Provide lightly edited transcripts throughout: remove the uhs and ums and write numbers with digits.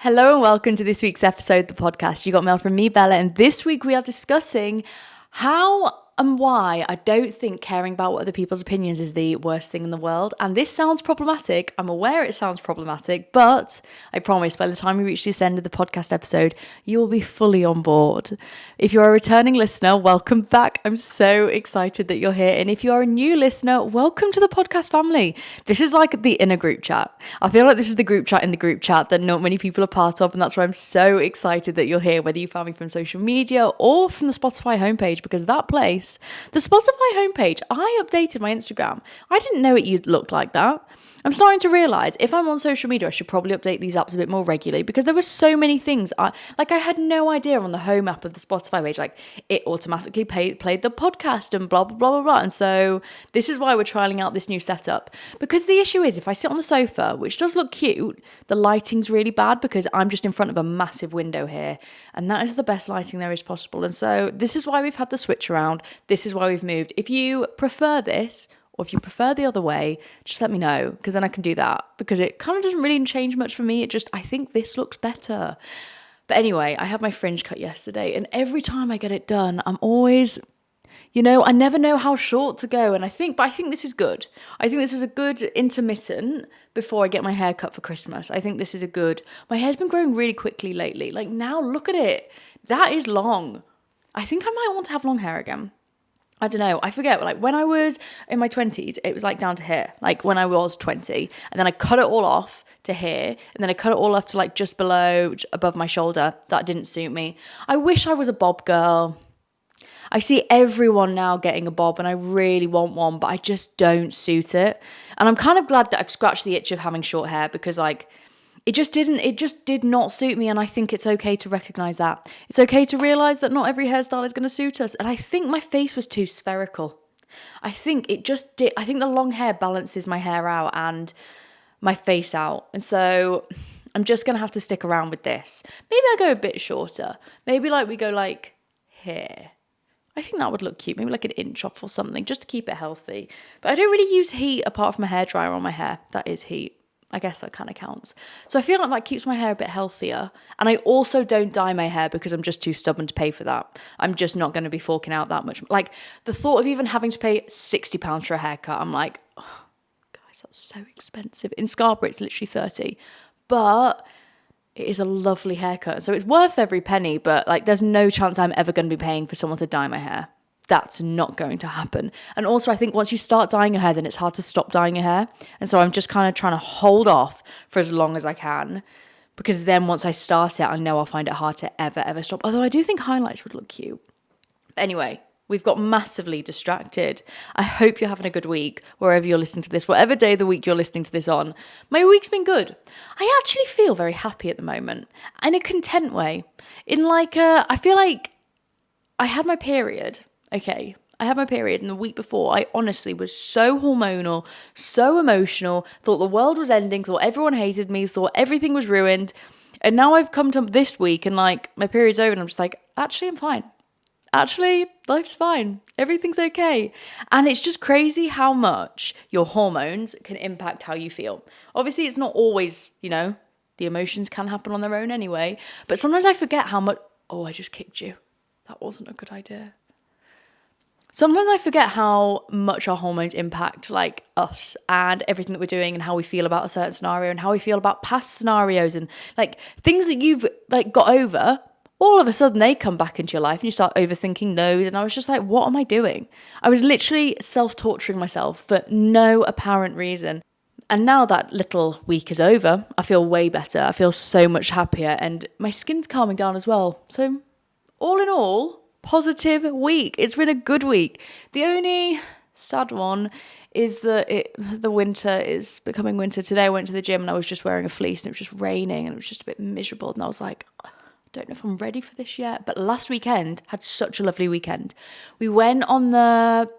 Hello and welcome to this week's episode of the podcast. You got mail from me, Bella, and this week we are discussing how and why I don't think caring about what other people's opinions is the worst thing in the world. And this sounds problematic. I'm aware it sounds problematic, but I promise by the time we reach this end of the podcast episode, you will be fully on board. If you're a returning listener, welcome back. I'm so excited that you're here. And if you are a new listener, welcome to the podcast family. This is like the inner group chat. I feel like this is the group chat in the group chat that not many people are part of. And that's why I'm so excited that you're here, whether you found me from social media or from the Spotify homepage, because that place, the Spotify homepage, I updated my Instagram. I didn't know it looked like that. I'm starting to realize if I'm on social media, I should probably update these apps a bit more regularly because there were so many things. I had no idea on the home app of the Spotify page, like it automatically played the podcast and blah, blah, blah, blah, blah. And so this is why we're trialing out this new setup, because the issue is if I sit on the sofa, which does look cute, the lighting's really bad because I'm just in front of a massive window here. And that is the best lighting there is possible. And so this is why we've had the switch around. This is why we've moved. If you prefer this, or if you prefer the other way, just let me know, because then I can do that, because it kind of doesn't really change much for me. I think this looks better. But anyway, I had my fringe cut yesterday, and every time I get it done, I'm always, I never know how short to go. And I think this is good. I think this is a good intermittent before I get my hair cut for Christmas. I think this is my hair's been growing really quickly lately. Like now, look at it. That is long. I think I might want to have long hair again. I don't know. I forget. Like when I was in my 20s, it was like down to here. Like when I was 20, and then I cut it all off to here, and then I cut it all off to like just above my shoulder. That didn't suit me. I wish I was a bob girl. I see everyone now getting a bob, and I really want one, but I just don't suit it. And I'm kind of glad that I've scratched the itch of having short hair, because like it just did not suit me. And I think it's okay to recognize that. It's okay to realize that not every hairstyle is going to suit us. And I think my face was too spherical. I think the long hair balances my hair out and my face out. And so I'm just going to have to stick around with this. Maybe I go a bit shorter. Maybe like we go like here. I think that would look cute. Maybe like an inch off or something, just to keep it healthy. But I don't really use heat apart from a hairdryer on my hair. That is heat. I guess that kind of counts. So I feel like that keeps my hair a bit healthier. And I also don't dye my hair because I'm just too stubborn to pay for that. I'm just not going to be forking out that much. Like the thought of even having to pay £60 for a haircut, I'm like, oh, guys, that's so expensive. In Scarborough, it's literally 30. But it is a lovely haircut. So it's worth every penny, but like there's no chance I'm ever going to be paying for someone to dye my hair. That's not going to happen. And also I think once you start dyeing your hair, then it's hard to stop dyeing your hair. And so I'm just kind of trying to hold off for as long as I can, because then once I start it, I know I'll find it hard to ever stop. Although I do think highlights would look cute. Anyway, we've got massively distracted. I hope you're having a good week wherever you're listening to this, whatever day of the week you're listening to this on. My week's been good. I actually feel very happy at the moment, in a content way. I feel like I had my period. Okay, I had my period, and the week before, I honestly was so hormonal, so emotional, thought the world was ending, thought everyone hated me, thought everything was ruined. And now I've come to this week and like my period's over and I'm just like, actually, I'm fine. Actually, life's fine. Everything's okay. And it's just crazy how much your hormones can impact how you feel. Obviously, it's not always, the emotions can happen on their own anyway. But sometimes I forget how much, I just kicked you. That wasn't a good idea. Sometimes I forget how much our hormones impact like us and everything that we're doing and how we feel about a certain scenario and how we feel about past scenarios and like things that you've like got over. All of a sudden they come back into your life and you start overthinking those. And I was just like, what am I doing? I was literally self-torturing myself for no apparent reason. And now that little week is over, I feel way better. I feel so much happier and my skin's calming down as well. So all in all, positive week. It's been a good week. The only sad one is that the winter is becoming winter. Today I went to the gym and I was just wearing a fleece and it was just raining and it was just a bit miserable. And I was like, I don't know if I'm ready for this yet. But last weekend, had such a lovely weekend. We went on the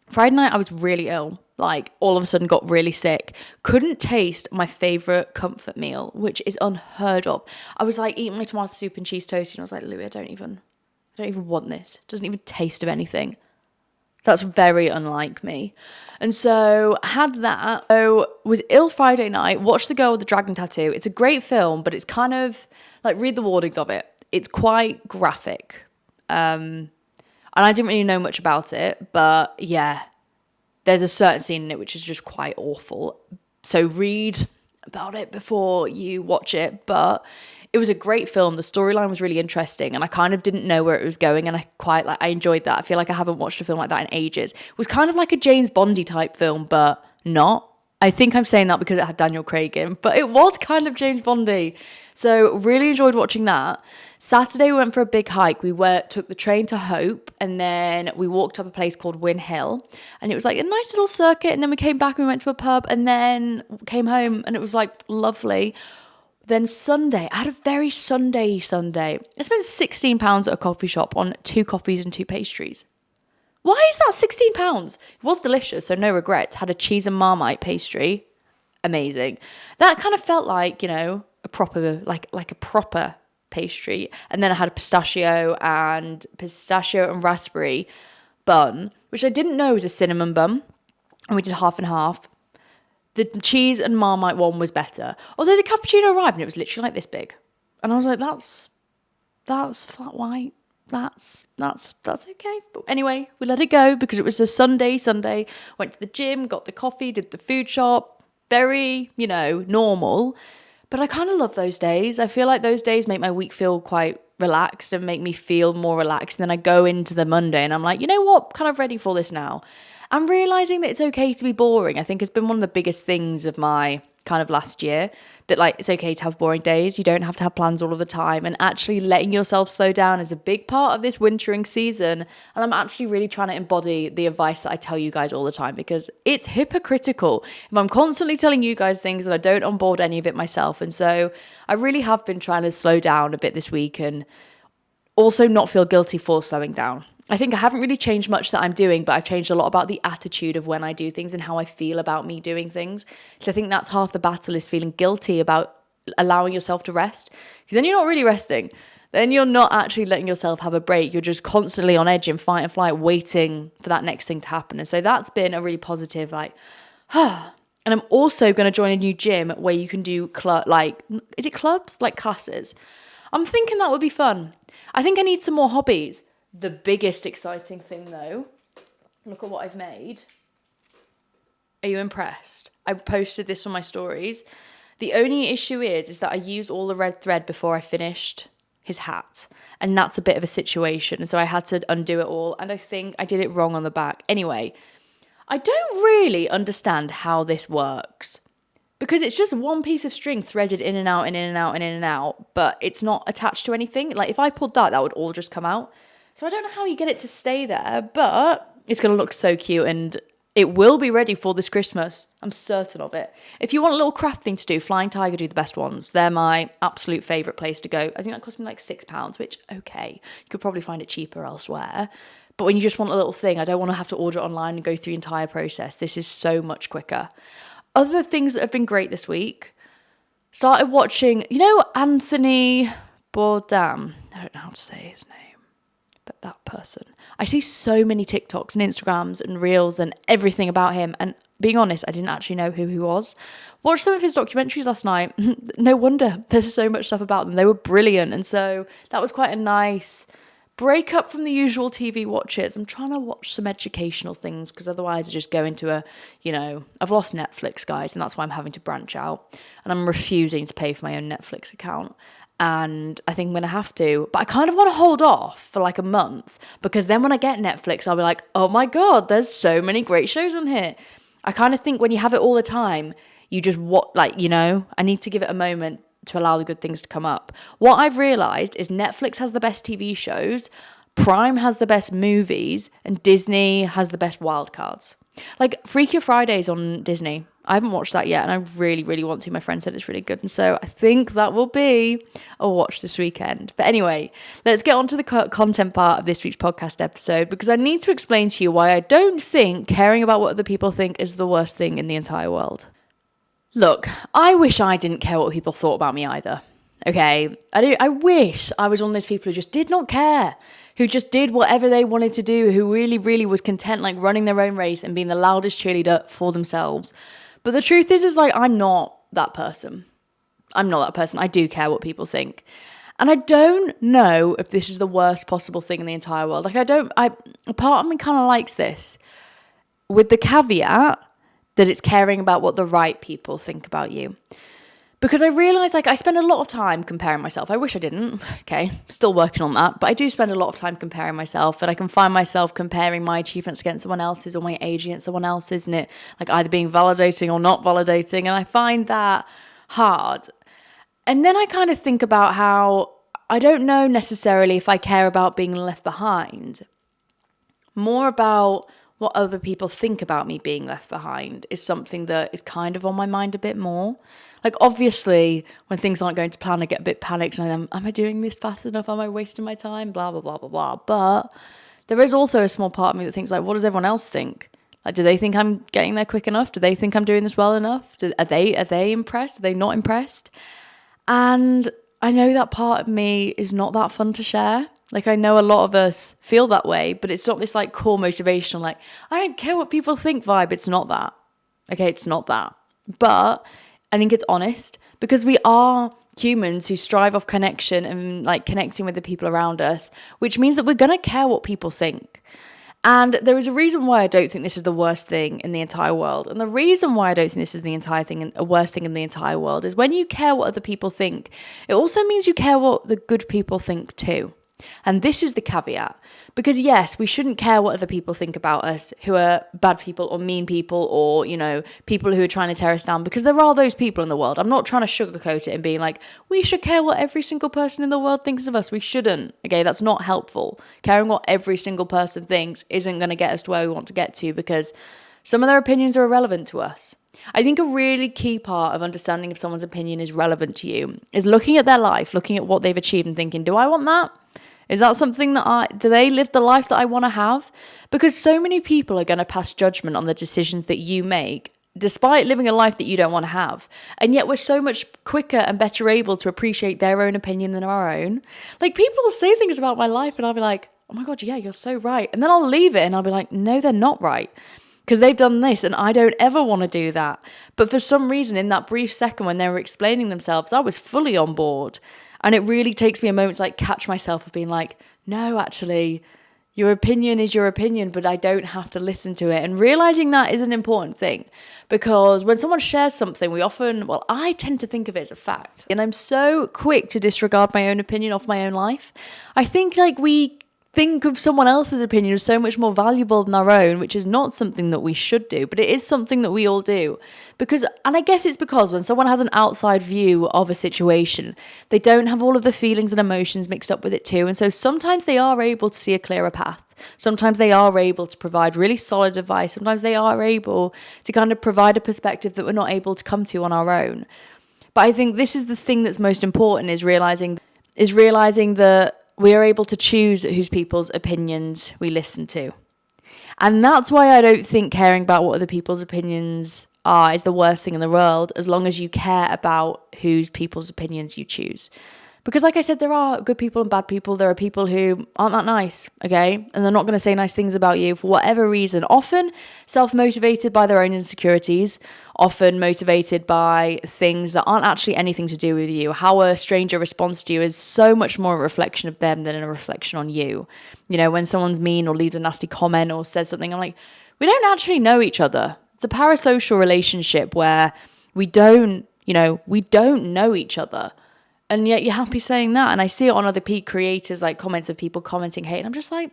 Friday night. I was really ill. Like all of a sudden got really sick. Couldn't taste my favourite comfort meal, which is unheard of. I was like eating my tomato soup and cheese toast and I was like, Louis, I don't even want this. It doesn't even taste of anything. That's very unlike me. And so had that. So was ill Friday night, watched The Girl with the Dragon Tattoo. It's a great film, but it's kind of like, read the warnings of it. It's quite graphic. And I didn't really know much about it, but yeah, there's a certain scene in it which is just quite awful. So read about it before you watch it. But it was a great film. The storyline was really interesting, and I kind of didn't know where it was going, and I enjoyed that. I feel like I haven't watched a film like that in ages. It was kind of like a James Bondy type film, but not. I think I'm saying that because it had Daniel Craig in, but it was kind of James Bondy. So really enjoyed watching that. Saturday we went for a big hike. We took the train to Hope, and then we walked up a place called Win Hill, and it was like a nice little circuit, and then we came back and we went to a pub, and then came home, and it was like lovely. Then Sunday, I had a very Sunday. I spent £16 at a coffee shop on 2 coffees and 2 pastries. Why is that £16? It was delicious, so no regrets. Had a cheese and Marmite pastry. Amazing. That kind of felt like, a proper, like a proper pastry. And then I had a pistachio and raspberry bun, which I didn't know was a cinnamon bun. And we did half and half. The cheese and Marmite one was better. Although the cappuccino arrived and it was literally like this big. And I was like, that's flat white. That's okay. But anyway, we let it go because it was a Sunday. Went to the gym, got the coffee, did the food shop. Very, normal. But I kind of love those days. I feel like those days make my week feel quite relaxed and make me feel more relaxed. And then I go into the Monday and I'm like, you know what? Kind of ready for this now. I'm realising that it's okay to be boring. I think it's been one of the biggest things of my kind of last year, that like it's okay to have boring days. You don't have to have plans all of the time, and actually letting yourself slow down is a big part of this wintering season. And I'm actually really trying to embody the advice that I tell you guys all the time, because it's hypocritical if I'm constantly telling you guys things and I don't onboard any of it myself. And so I really have been trying to slow down a bit this week and also not feel guilty for slowing down. I think I haven't really changed much that I'm doing, but I've changed a lot about the attitude of when I do things and how I feel about me doing things. So I think that's half the battle, is feeling guilty about allowing yourself to rest. Because then you're not really resting. Then you're not actually letting yourself have a break. You're just constantly on edge in fight and flight, waiting for that next thing to happen. And so that's been a really positive, And I'm also going to join a new gym where you can do is it clubs? Like classes. I'm thinking that would be fun. I think I need some more hobbies. The biggest exciting thing though, look at what I've made. Are you impressed? I posted this on my stories. The only issue is that I used all the red thread before I finished his hat. And that's a bit of a situation. So I had to undo it all. And I think I did it wrong on the back. Anyway, I don't really understand how this works, because it's just one piece of string threaded in and out and in and out and in and out, but it's not attached to anything. Like if I pulled that would all just come out. So I don't know how you get it to stay there, but it's going to look so cute and it will be ready for this Christmas. I'm certain of it. If you want a little craft thing to do, Flying Tiger do the best ones. They're my absolute favourite place to go. I think that cost me like £6, which, okay, you could probably find it cheaper elsewhere. But when you just want a little thing, I don't want to have to order it online and go through the entire process. This is so much quicker. Other things that have been great this week. Started watching, Anthony Bourdain. I don't know how to say his name. But that person. I see so many TikToks and Instagrams and Reels and everything about him. And being honest, I didn't actually know who he was. Watched some of his documentaries last night. No wonder. There's so much stuff about them. They were brilliant. And so that was quite a nice break up from the usual TV watches. I'm trying to watch some educational things because otherwise I just go into I've lost Netflix, guys. And that's why I'm having to branch out. And I'm refusing to pay for my own Netflix account. And I think I'm going to have to. But I kind of want to hold off for like a month, because then when I get Netflix, I'll be like, oh my God, there's so many great shows on here. I kind of think when you have it all the time, you just I need to give it a moment to allow the good things to come up. What I've realised is Netflix has the best TV shows, Prime has the best movies, and Disney has the best wildcards. Like Freaky Fridays on Disney. I haven't watched that yet and I really, really want to. My friend said it's really good. And so I think that will be a watch this weekend. But anyway, let's get on to the content part of this week's podcast episode, because I need to explain to you why I don't think caring about what other people think is the worst thing in the entire world. Look, I wish I didn't care what people thought about me either. Okay, I wish I was one of those people who just did not care, who just did whatever they wanted to do, who really, really was content like running their own race and being the loudest cheerleader for themselves. But the truth is like, I'm not that person. I'm not that person. I do care what people think. And I don't know if this is the worst possible thing in the entire world. Like a part of me kind of likes this, with the caveat that it's caring about what the right people think about you. Because I realize like I spend a lot of time comparing myself. I wish I didn't. Okay, still working on that. But I do spend a lot of time comparing myself, and I can find myself comparing my achievements against someone else's or my age against someone else's, and it like either being validating or not validating. And I find that hard. And then I kind of think about how I don't know necessarily if I care about being left behind. More about what other people think about me being left behind is something that is kind of on my mind a bit more. Like, obviously, when things aren't going to plan, I get a bit panicked and am I doing this fast enough? Am I wasting my time? Blah, blah, blah, blah, blah. But there is also a small part of me that thinks, like, what does everyone else think? Like, do they think I'm getting there quick enough? Do they think I'm doing this well enough? Are they impressed? Are they not impressed? And I know that part of me is not that fun to share. Like, I know a lot of us feel that way, but it's not this, like, core motivational, like, I don't care what people think vibe. It's not that. Okay, it's not that. But I think it's honest, because we are humans who strive off connection and like connecting with the people around us, which means that we're going to care what people think. And there is a reason why I don't think this is the worst thing in the entire world. And the reason why I don't think this is the worst thing in the entire world is when you care what other people think, it also means you care what the good people think too. And this is the caveat, because yes, we shouldn't care what other people think about us who are bad people or mean people or, you know, people who are trying to tear us down, because there are those people in the world. I'm not trying to sugarcoat it and being like, we should care what every single person in the world thinks of us. We shouldn't. Okay, that's not helpful. Caring what every single person thinks isn't going to get us to where we want to get to, because some of their opinions are irrelevant to us. I think a really key part of understanding if someone's opinion is relevant to you is looking at their life, looking at what they've achieved and thinking, do I want that? Is that something do they live the life that I want to have? Because so many people are going to pass judgment on the decisions that you make, despite living a life that you don't want to have. And yet we're so much quicker and better able to appreciate their own opinion than our own. Like, people will say things about my life and I'll be like, oh my God, yeah, you're so right. And then I'll leave it and I'll be like, no, they're not right, because they've done this and I don't ever want to do that. But for some reason, in that brief second when they were explaining themselves, I was fully on board. And it really takes me a moment to like catch myself of being like, no, actually, your opinion is your opinion, but I don't have to listen to it. And realizing that is an important thing, because when someone shares something, I tend to think of it as a fact. And I'm so quick to disregard my own opinion of my own life. I think like we think of someone else's opinion as so much more valuable than our own, which is not something that we should do, but it is something that we all do. And I guess it's because when someone has an outside view of a situation, they don't have all of the feelings and emotions mixed up with it too. And so sometimes they are able to see a clearer path. Sometimes they are able to provide really solid advice. Sometimes they are able to kind of provide a perspective that we're not able to come to on our own. But I think this is the thing that's most important, is realizing that we are able to choose whose people's opinions we listen to. And that's why I don't think caring about what other people's opinions are is the worst thing in the world, as long as you care about whose people's opinions you choose. Because like I said, there are good people and bad people. There are people who aren't that nice, okay? And they're not going to say nice things about you for whatever reason. Often self-motivated by their own insecurities, often motivated by things that aren't actually anything to do with you. How a stranger responds to you is so much more a reflection of them than a reflection on you. You know, when someone's mean or leaves a nasty comment or says something, I'm like, we don't actually know each other. It's a parasocial relationship where we don't know each other. And yet you're happy saying that. And I see it on other creators, like comments of people commenting hate. And I'm just like,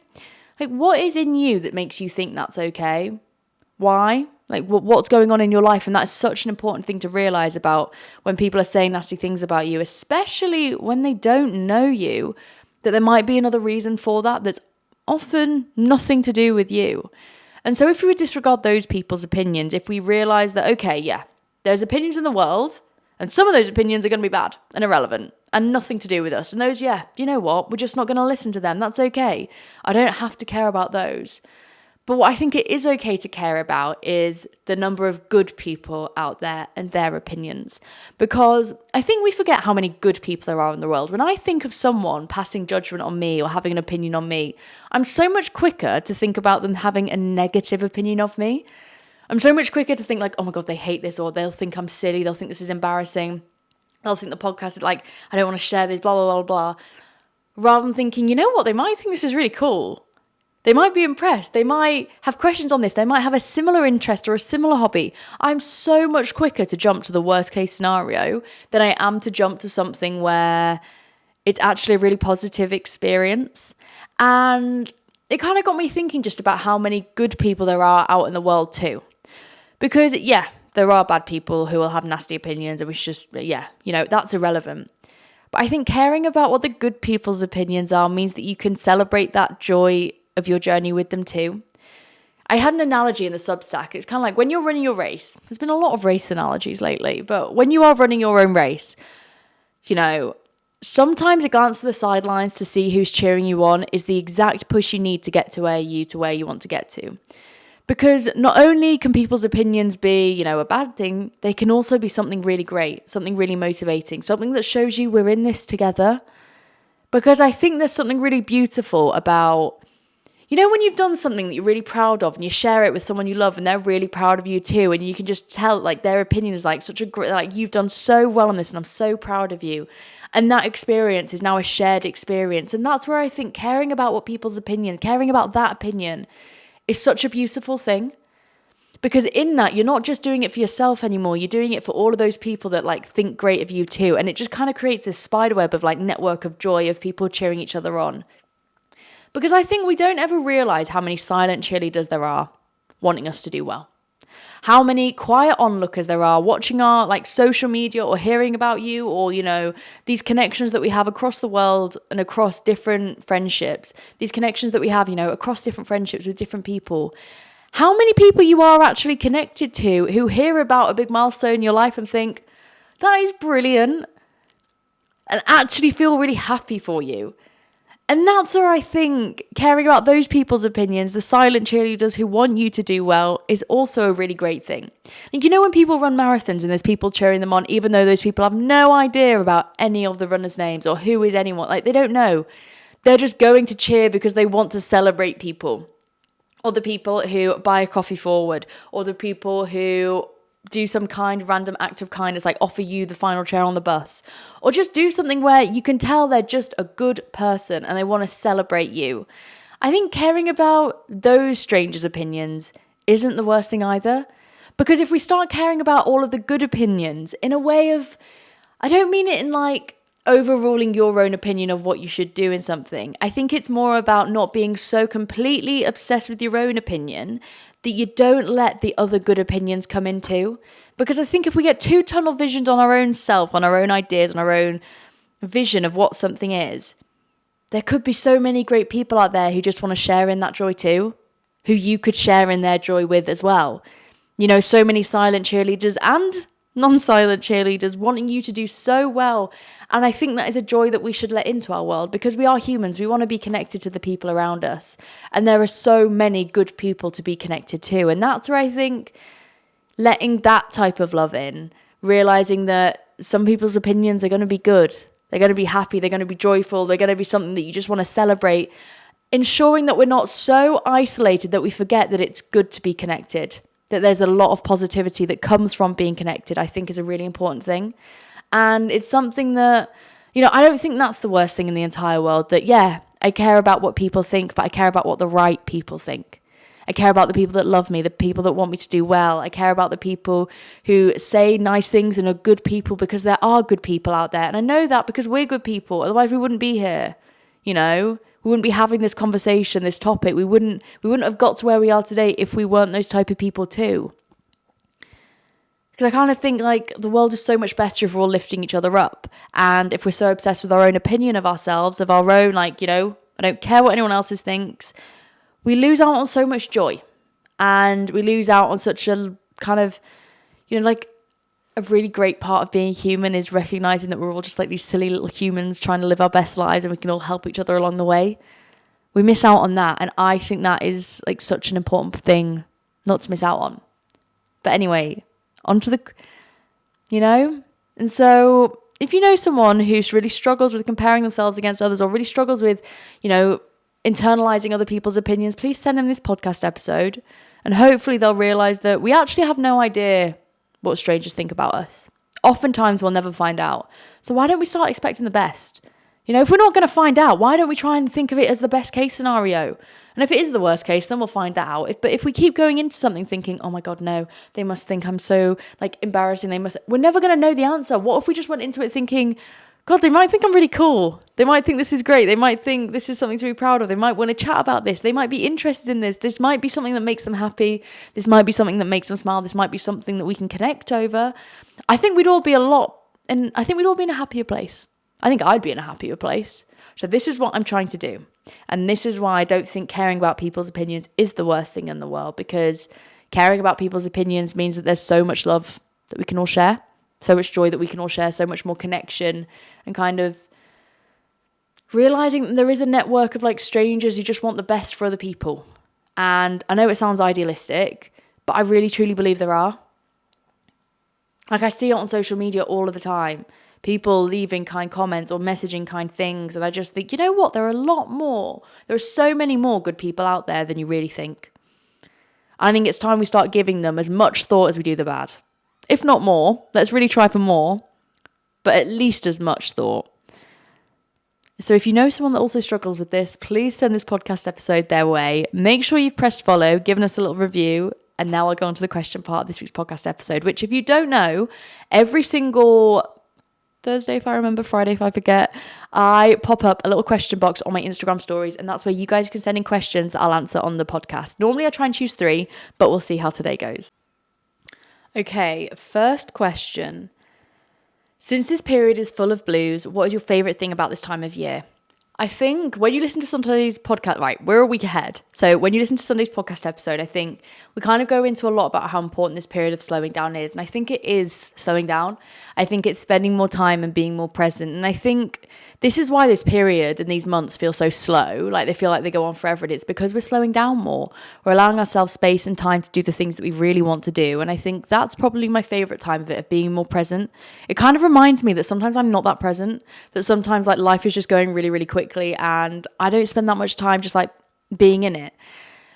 what is in you that makes you think that's okay? Why? Like, what's going on in your life? And that's such an important thing to realize about when people are saying nasty things about you, especially when they don't know you, that there might be another reason for that that's often nothing to do with you. And so if we would disregard those people's opinions, if we realize that, okay, yeah, there's opinions in the world, and some of those opinions are going to be bad and irrelevant and nothing to do with us. And those, yeah, you know what? We're just not going to listen to them. That's okay. I don't have to care about those. But what I think it is okay to care about is the number of good people out there and their opinions. Because I think we forget how many good people there are in the world. When I think of someone passing judgment on me or having an opinion on me, I'm so much quicker to think about them having a negative opinion of me. I'm so much quicker to think like, oh my God, they hate this, or they'll think I'm silly, they'll think this is embarrassing, they'll think the podcast is like, I don't want to share this, blah, blah, blah, blah. Rather than thinking, you know what, they might think this is really cool. They might be impressed. They might have questions on this. They might have a similar interest or a similar hobby. I'm so much quicker to jump to the worst case scenario than I am to jump to something where it's actually a really positive experience. And it kind of got me thinking just about how many good people there are out in the world too. Because, yeah, there are bad people who will have nasty opinions and we should just, that's irrelevant. But I think caring about what the good people's opinions are means that you can celebrate that joy of your journey with them too. I had an analogy in the Substack. It's kind of like when you're running your race. There's been a lot of race analogies lately, but when you are running your own race, sometimes a glance to the sidelines to see who's cheering you on is the exact push you need to get to where you want to get to. Because not only can people's opinions be, a bad thing, they can also be something really great, something really motivating, something that shows you we're in this together. Because I think there's something really beautiful about, when you've done something that you're really proud of and you share it with someone you love and they're really proud of you too, and you can just tell like their opinion is like such a great, like you've done so well on this and I'm so proud of you. And that experience is now a shared experience. And that's where I think caring about what people's opinion, caring about that opinion is such a beautiful thing. Because in that, you're not just doing it for yourself anymore. You're doing it for all of those people that like think great of you too. And it just kind of creates this spiderweb of like network of joy of people cheering each other on. Because I think we don't ever realize how many silent cheerleaders there are wanting us to do well. How many quiet onlookers there are watching our like social media or hearing about you or, these connections that we have across the world and across different friendships. These connections that we have, across different friendships with different people. How many people you are actually connected to who hear about a big milestone in your life and think, that is brilliant, and actually feel really happy for you. And that's where I think caring about those people's opinions, the silent cheerleaders who want you to do well, is also a really great thing. And when people run marathons and there's people cheering them on, even though those people have no idea about any of the runners' names or who is anyone, like they don't know. They're just going to cheer because they want to celebrate people. Or the people who buy a coffee forward, or the people who do some kind of random act of kindness, like offer you the final chair on the bus, or just do something where you can tell they're just a good person and they want to celebrate you. I think caring about those strangers' opinions isn't the worst thing either. Because if we start caring about all of the good opinions in a way of, I don't mean it in like overruling your own opinion of what you should do in something. I think it's more about not being so completely obsessed with your own opinion that you don't let the other good opinions come into. Because I think if we get too tunnel visioned on our own self, on our own ideas, on our own vision of what something is, there could be so many great people out there who just want to share in that joy too, who you could share in their joy with as well. So many silent cheerleaders and non-silent cheerleaders wanting you to do so well. And I think that is a joy that we should let into our world, because we are humans. We want to be connected to the people around us. And there are so many good people to be connected to. And that's where I think letting that type of love in, realizing that some people's opinions are going to be good. They're going to be happy. They're going to be joyful. They're going to be something that you just want to celebrate. Ensuring that we're not so isolated that we forget that it's good to be connected. That there's a lot of positivity that comes from being connected, I think is a really important thing. And it's something that, I don't think that's the worst thing in the entire world. That, yeah, I care about what people think, but I care about what the right people think. I care about the people that love me, the people that want me to do well. I care about the people who say nice things and are good people, because there are good people out there. And I know that because we're good people. Otherwise we wouldn't be here, We wouldn't be having this conversation, this topic. We wouldn't have got to where we are today if we weren't those type of people too. Because I kind of think like the world is so much better if we're all lifting each other up. And if we're so obsessed with our own opinion of ourselves, of our own, I don't care what anyone else thinks, we lose out on so much joy. And we lose out on such a kind of, a really great part of being human is recognizing that we're all just like these silly little humans trying to live our best lives, and we can all help each other along the way. We miss out on that. And I think that is like such an important thing not to miss out on. But anyway, onto the, and so if you know someone who really struggles with comparing themselves against others, or really struggles with, internalizing other people's opinions, please send them this podcast episode. And hopefully they'll realize that we actually have no idea what strangers think about us. Oftentimes we'll never find out. So why don't we start expecting the best? If we're not going to find out, why don't we try and think of it as the best case scenario? And if it is the worst case, then we'll find that out. But if we keep going into something thinking, oh my God, no, they must think I'm so embarrassing. We're never going to know the answer. What if we just went into it thinking, God, they might think I'm really cool. They might think this is great. They might think this is something to be proud of. They might want to chat about this. They might be interested in this. This might be something that makes them happy. This might be something that makes them smile. This might be something that we can connect over. I think we'd all be in a happier place. I think I'd be in a happier place. So this is what I'm trying to do. And this is why I don't think caring about people's opinions is the worst thing in the world, because caring about people's opinions means that there's so much love that we can all share, so much joy that we can all share, so much more connection, and kind of realizing that there is a network of strangers who just want the best for other people. And I know it sounds idealistic, but I really truly believe there are. I see it on social media all of the time. People leaving kind comments or messaging kind things. And I just think, you know what? There are a lot more. There are so many more good people out there than you really think. I think it's time we start giving them as much thought as we do the bad. If not more, let's really try for more, but at least as much thought. So if you know someone that also struggles with this, please send this podcast episode their way. Make sure you've pressed follow, given us a little review. And now I'll go on to the question part of this week's podcast episode, which if you don't know, every single Thursday, if I remember, Friday, if I forget, I pop up a little question box on my Instagram stories, and that's where you guys can send in questions that I'll answer on the podcast. Normally I try and choose 3, but we'll see how today goes. Okay, first question. Since this period is full of blues, what is your favourite thing about this time of year? I think when you listen to Sunday's podcast, right, we're a week ahead. So when you listen to Sunday's podcast episode, I think we kind of go into a lot about how important this period of slowing down is. And I think it is slowing down. I think it's spending more time and being more present. And I think this is why this period and these months feel so slow. They feel like they go on forever. And it's because we're slowing down more. We're allowing ourselves space and time to do the things that we really want to do. And I think that's probably my favourite time of it, of being more present. It kind of reminds me that sometimes I'm not that present, that sometimes life is just going really, really quickly and I don't spend that much time just being in it.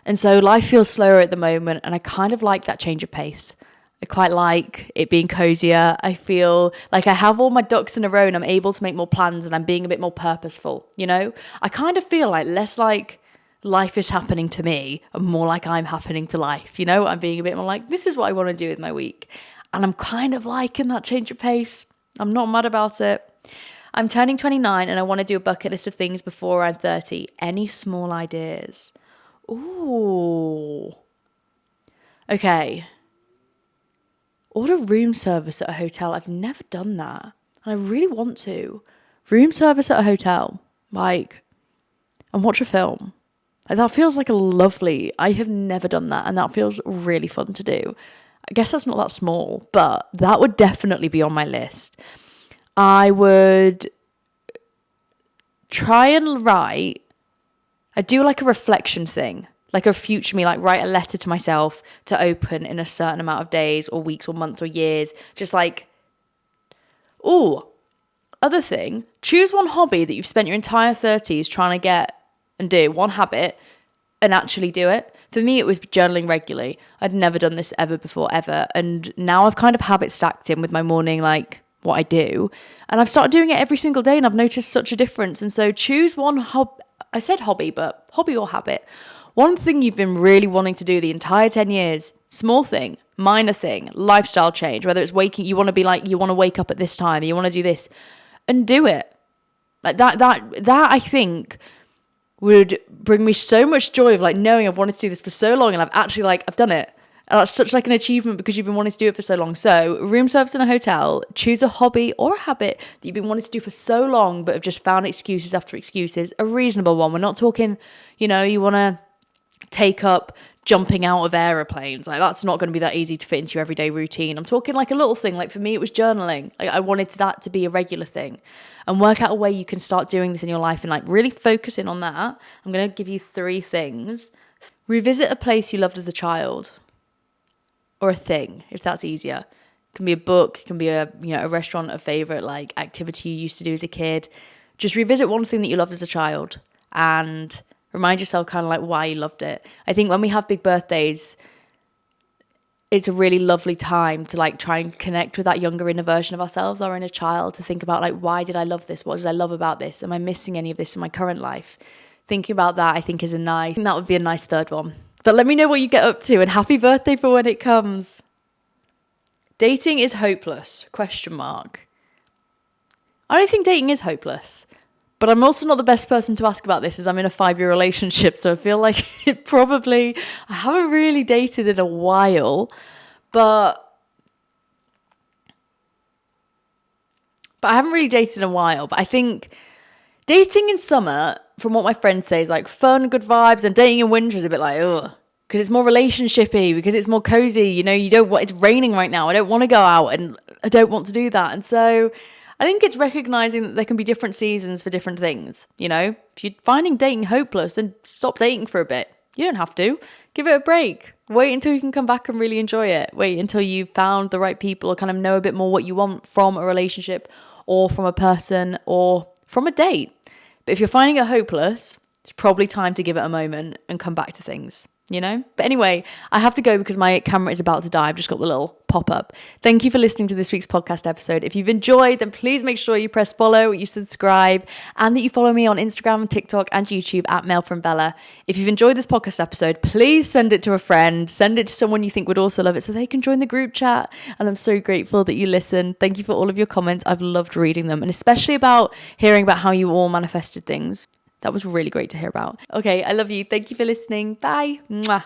And so life feels slower at the moment, and I kind of like that change of pace. I quite like it being cozier. I feel like I have all my ducks in a row and I'm able to make more plans and I'm being a bit more purposeful, I kind of feel less life is happening to me and more like I'm happening to life, I'm being a bit more this is what I want to do with my week. And I'm kind of liking that change of pace. I'm not mad about it. I'm turning 29 and I want to do a bucket list of things before I'm 30. Any small ideas? Ooh. Okay. Order room service at a hotel. I've never done that. And I really want to. Room service at a hotel. And watch a film. That feels like a lovely... I have never done that. And that feels really fun to do. I guess that's not that small. But that would definitely be on my list. I would try and write... I do a reflection thing. A future me, write a letter to myself to open in a certain amount of days or weeks or months or years. Just other thing, choose one hobby that you've spent your entire 30s trying to get and do, one habit, and actually do it. For me, it was journaling regularly. I'd never done this ever before, ever. And now I've kind of habit stacked in with my morning, what I do. And I've started doing it every single day and I've noticed such a difference. And so choose one I said hobby, but hobby or habit. One thing you've been really wanting to do the entire 10 years, small thing, minor thing, lifestyle change, whether it's waking, you want to you want to wake up at this time, you want to do this, and do it. That I think would bring me so much joy of knowing I've wanted to do this for so long and I've actually I've done it. And that's such an achievement because you've been wanting to do it for so long. So room service in a hotel, choose a hobby or a habit that you've been wanting to do for so long but have just found excuses after excuses, a reasonable one. We're not talking, you want to take up jumping out of aeroplanes. Like, that's not going to be that easy to fit into your everyday routine. I'm talking like a little thing. Like, for me, it was journaling. Like, I wanted that to be a regular thing, and work out a way you can start doing this in your life and like really focusing on that. I'm going to give you 3 things. Revisit a place you loved as a child, or a thing, if that's easier. It can be a book, it can be a restaurant, a favorite like activity you used to do as a kid. Just revisit one thing that you loved as a child and remind yourself kind of like why you loved it. I think when we have big birthdays, it's a really lovely time to like try and connect with that younger inner version of ourselves, our inner child, to think about like, why did I love this? What did I love about this? Am I missing any of this in my current life? Thinking about that, I think that would be a nice third one. But let me know what you get up to, and happy birthday for when it comes. Dating is hopeless? ? I don't think dating is hopeless, but I'm also not the best person to ask about this, as I'm in a 5-year relationship. So I feel like I haven't really dated in a while, but I haven't really dated in a while. But I think dating in summer, from what my friends say, is like fun, good vibes, and dating in winter is a bit like, ugh. Because it's more relationshipy, because it's more cozy. It's raining right now. I don't want to go out, and I don't want to do that. And so I think it's recognizing that there can be different seasons for different things. If you're finding dating hopeless, then stop dating for a bit. You don't have to. Give it a break. Wait until you can come back and really enjoy it. Wait until you've found the right people, or kind of know a bit more what you want from a relationship, or from a person, or from a date. But if you're finding it hopeless, it's probably time to give it a moment and come back to things. But anyway, I have to go because my camera is about to die. I've just got the little pop-up. Thank you for listening to this week's podcast episode. If you've enjoyed, then please make sure you press follow, you subscribe, and that you follow me on Instagram, TikTok, and YouTube at Mel from Bella. If you've enjoyed this podcast episode, please send it to a friend. Send it to someone you think would also love it so they can join the group chat. And I'm so grateful that you listen. Thank you for all of your comments. I've loved reading them, and especially about hearing about how you all manifested things. That was really great to hear about. Okay, I love you. Thank you for listening. Bye. Mwah.